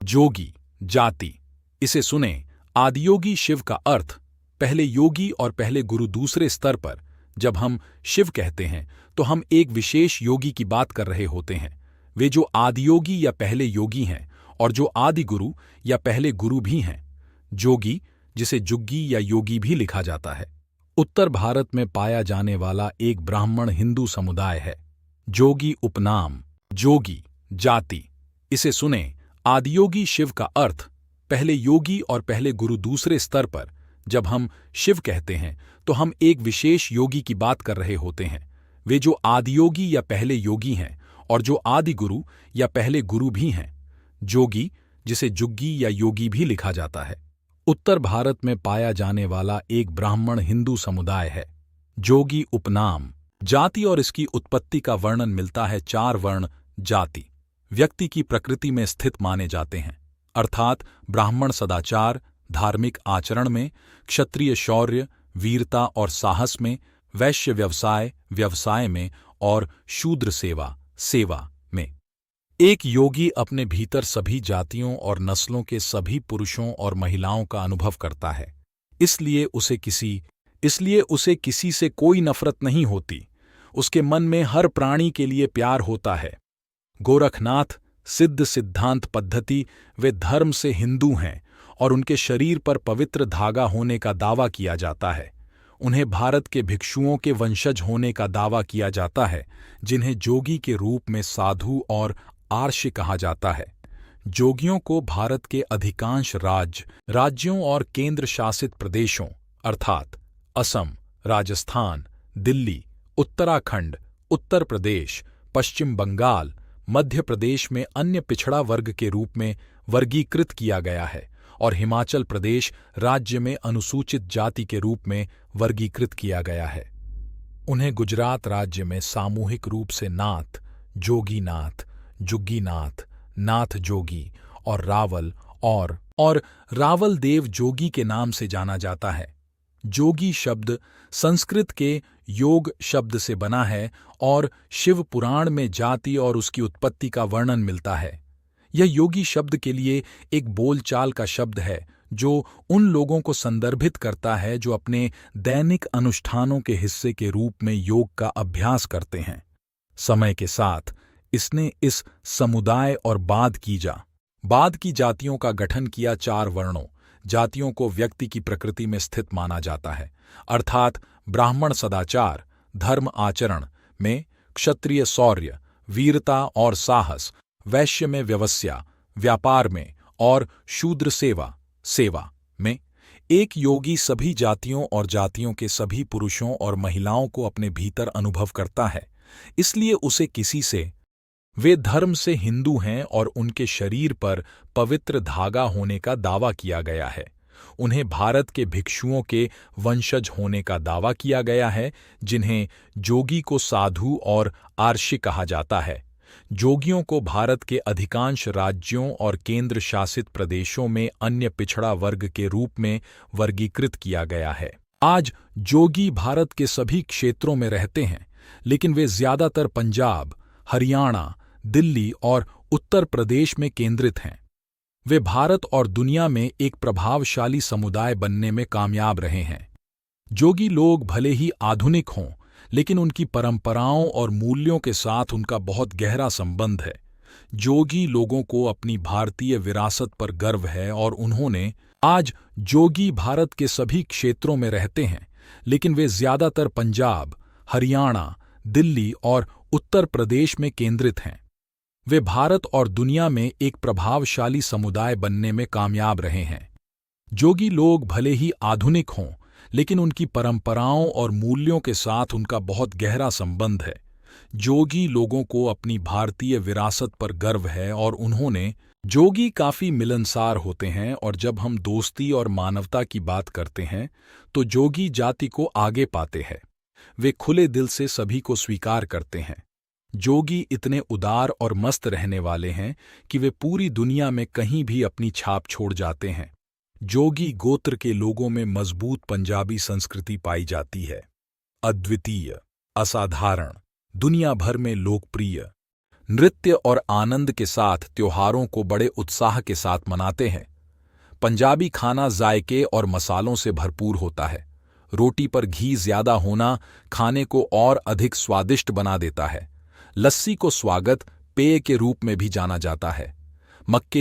जोगी जाति, इसे सुने। आदियोगी शिव का अर्थ पहले योगी और पहले गुरु। दूसरे स्तर पर जब हम शिव कहते हैं तो हम एक विशेष योगी की बात कर रहे होते हैं, वे जो आदियोगी या पहले योगी हैं और जो आदि गुरु या पहले गुरु भी हैं। जोगी, जिसे जुग्गी या योगी भी लिखा जाता है, उत्तर भारत में पाया जाने वाला एक ब्राह्मण हिंदू समुदाय है। जोगी उपनाम। जोगी जाति, इसे सुने। आदियोगी शिव का अर्थ पहले योगी और पहले गुरु। दूसरे स्तर पर जब हम शिव कहते हैं तो हम एक विशेष योगी की बात कर रहे होते हैं, वे जो आदियोगी या पहले योगी हैं और जो आदि गुरु या पहले गुरु भी हैं। जोगी, जिसे जुग्गी या योगी भी लिखा जाता है, उत्तर भारत में पाया जाने वाला एक ब्राह्मण हिंदू समुदाय है। जोगी उपनाम। जाति और इसकी उत्पत्ति का वर्णन मिलता है। 4 वर्ण जाति व्यक्ति की प्रकृति में स्थित माने जाते हैं, अर्थात ब्राह्मण सदाचार धार्मिक आचरण में, क्षत्रिय शौर्य वीरता और साहस में, वैश्य व्यवसाय में और शूद्र सेवा में। एक योगी अपने भीतर सभी जातियों और नस्लों के सभी पुरुषों और महिलाओं का अनुभव करता है, इसलिए उसे किसी से कोई नफरत नहीं होती। उसके मन में हर प्राणी के लिए प्यार होता है। गोरखनाथ सिद्ध सिद्धांत पद्धति वे धर्म से हिंदू हैं और उनके शरीर पर पवित्र धागा होने का दावा किया जाता है। उन्हें भारत के भिक्षुओं के वंशज होने का दावा किया जाता है, जिन्हें जोगी के रूप में साधु और आर्ष्य कहा जाता है। जोगियों को भारत के अधिकांश राज्यों और केंद्र शासित प्रदेशों अर्थात असम, राजस्थान, दिल्ली, उत्तराखंड, उत्तर प्रदेश, पश्चिम बंगाल, मध्य प्रदेश में अन्य पिछड़ा वर्ग के रूप में वर्गीकृत किया गया है और हिमाचल प्रदेश राज्य में अनुसूचित जाति के रूप में वर्गीकृत किया गया है। उन्हें गुजरात राज्य में सामूहिक रूप से नाथ, जोगीनाथ, जुग्गीनाथ, नाथ जोगी और रावल देव जोगी के नाम से जाना जाता है। जोगी शब्द संस्कृत के योग शब्द से बना है और शिव पुराण में जाति और उसकी उत्पत्ति का वर्णन मिलता है। यह योगी शब्द के लिए एक बोलचाल का शब्द है जो उन लोगों को संदर्भित करता है जो अपने दैनिक अनुष्ठानों के हिस्से के रूप में योग का अभ्यास करते हैं। समय के साथ इसने इस समुदाय और बाद की जातियों का गठन किया। 4 वर्णों जातियों को व्यक्ति की प्रकृति में स्थित माना जाता है, अर्थात ब्राह्मण सदाचार धर्म आचरण में, क्षत्रिय शौर्य वीरता और साहस, वैश्य में व्यापार में और शूद्र सेवा में। एक योगी सभी जातियों और जातियों के सभी पुरुषों और महिलाओं को अपने भीतर अनुभव करता है, इसलिए उसे किसी से वे धर्म से हिंदू हैं और उनके शरीर पर पवित्र धागा होने का दावा किया गया है। उन्हें भारत के भिक्षुओं के वंशज होने का दावा किया गया है, जिन्हें जोगी को साधु और आर्ष्य कहा जाता है। जोगियों को भारत के अधिकांश राज्यों और केंद्र शासित प्रदेशों में अन्य पिछड़ा वर्ग के रूप में वर्गीकृत किया गया है। आज जोगी भारत के सभी क्षेत्रों में रहते हैं, लेकिन वे ज्यादातर पंजाब, हरियाणा, दिल्ली और उत्तर प्रदेश में केंद्रित हैं। वे भारत और दुनिया में एक प्रभावशाली समुदाय बनने में कामयाब रहे हैं। जोगी लोग भले ही आधुनिक हों, लेकिन उनकी परंपराओं और मूल्यों के साथ उनका बहुत गहरा संबंध है। जोगी लोगों को अपनी भारतीय विरासत पर गर्व है और उन्होंने आज जोगी भारत के सभी क्षेत्रों में रहते हैं, लेकिन वे ज्यादातर पंजाब, हरियाणा, दिल्ली और उत्तर प्रदेश में केंद्रित हैं। वे भारत और दुनिया में एक प्रभावशाली समुदाय बनने में कामयाब रहे हैं। जोगी लोग भले ही आधुनिक हों, लेकिन उनकी परंपराओं और मूल्यों के साथ उनका बहुत गहरा संबंध है। जोगी लोगों को अपनी भारतीय विरासत पर गर्व है और उन्होंने जोगी काफी मिलनसार होते हैं और जब हम दोस्ती और मानवता की बात करते हैं तो जोगी जाति को आगे पाते हैं। वे खुले दिल से सभी को स्वीकार करते हैं। जोगी इतने उदार और मस्त रहने वाले हैं कि वे पूरी दुनिया में कहीं भी अपनी छाप छोड़ जाते हैं। जोगी गोत्र के लोगों में मजबूत पंजाबी संस्कृति पाई जाती है। अद्वितीय, असाधारण, दुनिया भर में लोकप्रिय। नृत्य और आनंद के साथ त्योहारों को बड़े उत्साह के साथ मनाते हैं। पंजाबी खाना जायके और मसालों से भरपूर होता है। रोटी पर घी ज्यादा होना खाने को और अधिक स्वादिष्ट बना देता है। लस्सी को स्वागत पेय के रूप में भी जाना जाता है। मक्के